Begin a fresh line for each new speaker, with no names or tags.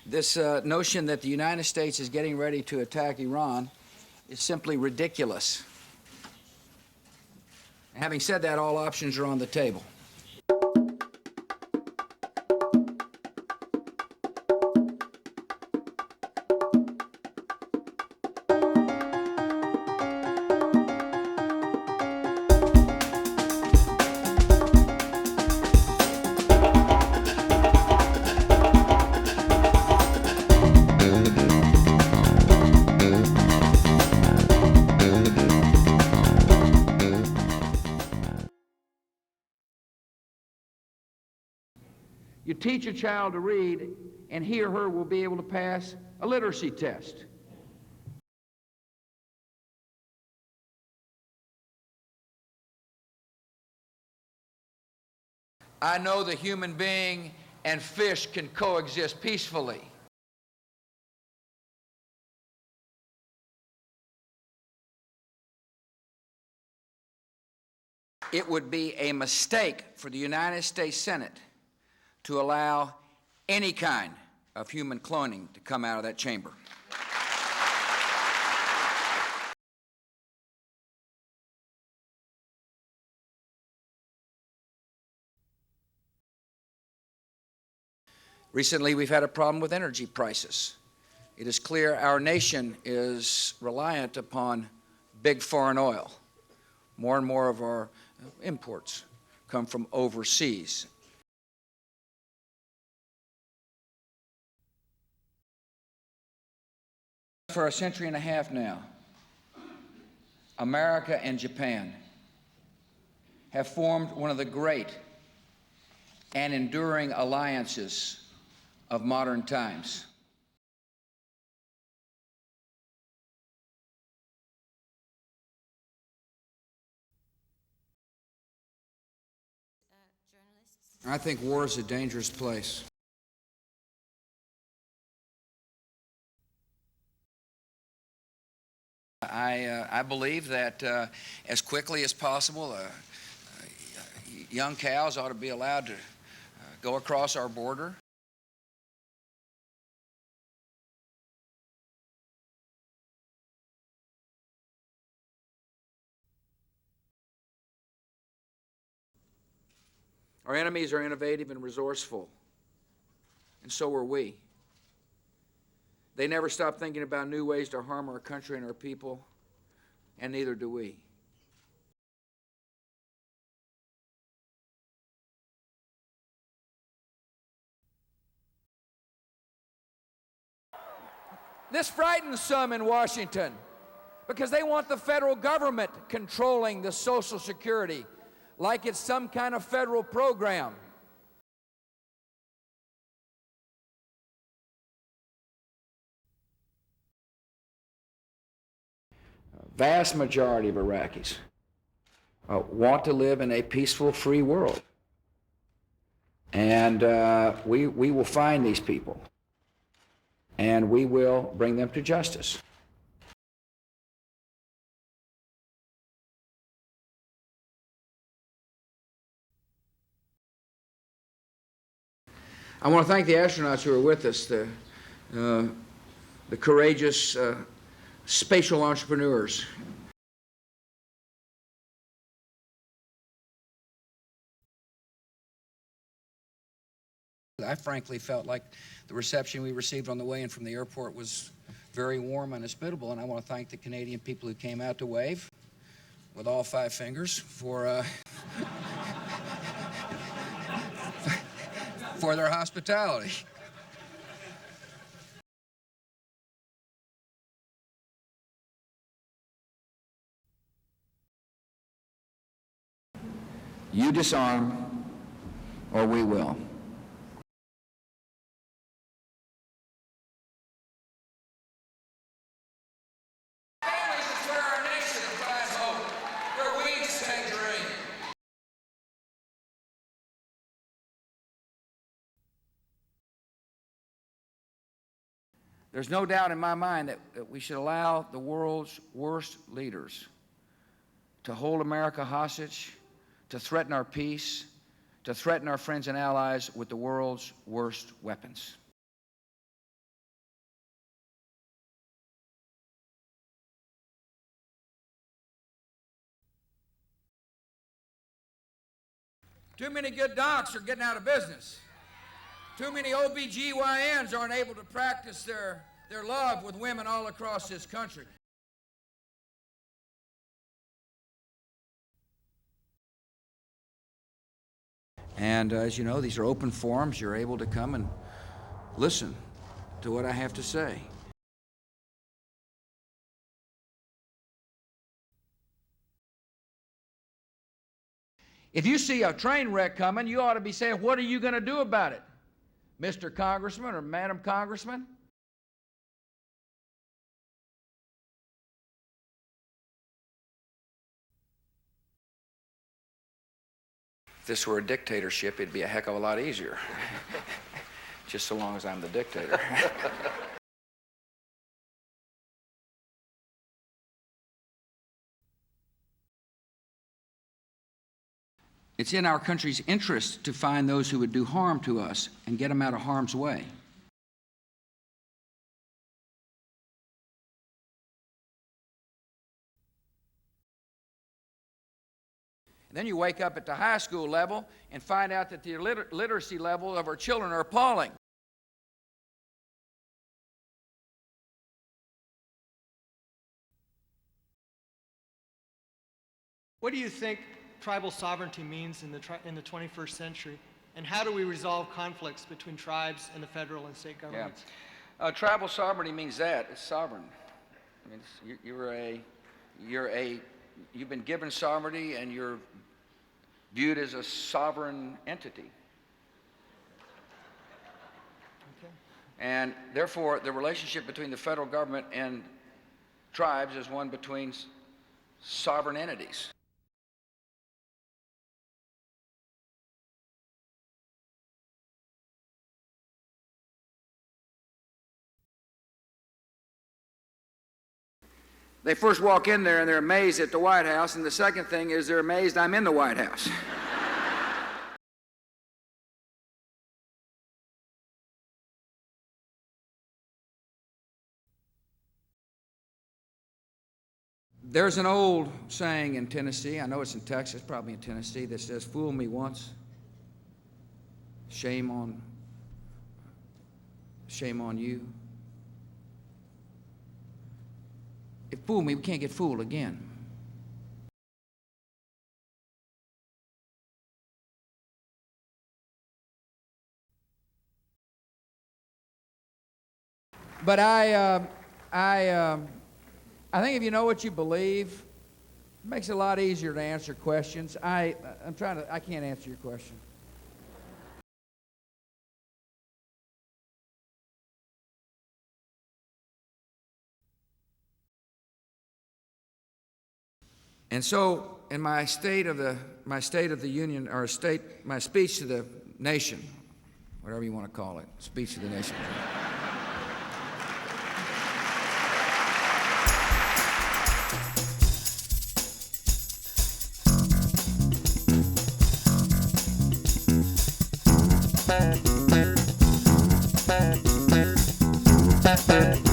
This notion that the United States is getting ready to attack Iran is simply ridiculous. Having said that, all options are on the table. You teach a child to read, and he or her will be able to pass a literacy test. I know the human being and fish can coexist peacefully. It would be a mistake for the United States Senate to allow any kind of human cloning to come out of that chamber. Recently, we've had a problem with energy prices. It is clear our nation is reliant upon big foreign oil. More and more of our imports come from overseas. For a century and a half now, America and Japan have formed one of the great and enduring alliances of modern times. I think war is a dangerous place. I believe that as quickly as possible, young cows ought to be allowed to go across our border. Our enemies are innovative and resourceful, and so are we. They never stop thinking about new ways to harm our country and our people, and neither do we. This frightens some in Washington because they want the federal government controlling the Social Security like it's some kind of federal program. Vast majority of Iraqis want to live in a peaceful, free world. And we will find these people, and we will bring them to justice. I want to thank the astronauts who are with us, the courageous spatial entrepreneurs. I frankly felt like the reception we received on the way in from the airport was very warm and hospitable, and I want to thank the Canadian people who came out to wave with all 5 fingers for for their hospitality. You disarm, or we will. Families is where our nation finds hope, where we can dream. There's no doubt in my mind that we should allow the world's worst leaders to hold America hostage, to threaten our peace, to threaten our friends and allies with the world's worst weapons. Too many good docs are getting out of business. Too many OBGYNs aren't able to practice their love with women all across this country. And as you know, these are open forums. You're able to come and listen to what I have to say. If you see a train wreck coming, you ought to be saying, what are you going to do about it, Mr. Congressman or Madam Congressman? If this were a dictatorship, it'd be a heck of a lot easier. Just so long as I'm the dictator. It's in our country's interest to find those who would do harm to us and get them out of harm's way. And then you wake up at the high school level and find out that the literacy level of our children are appalling.
What do you think tribal sovereignty means in the 21st century, and how do we resolve conflicts between tribes and the federal and state governments?
Yeah. Tribal sovereignty means that it's sovereign. I mean, you've been given sovereignty, and you're viewed as a sovereign entity.
Okay.
And therefore, the relationship between the federal government and tribes is one between sovereign entities. They first walk in there and they're amazed at the White House, and the second thing is they're amazed I'm in the White House. There's an old saying in Tennessee, I know it's in Texas, probably in Tennessee, that says, fool me once, shame on you. If fool me, we can't get fooled again. But I think if you know what you believe, it makes it a lot easier to answer questions. I can't answer your question. And so, in my State of the Union, or my speech to the nation, whatever you want to call it, speech to the nation. Thank you.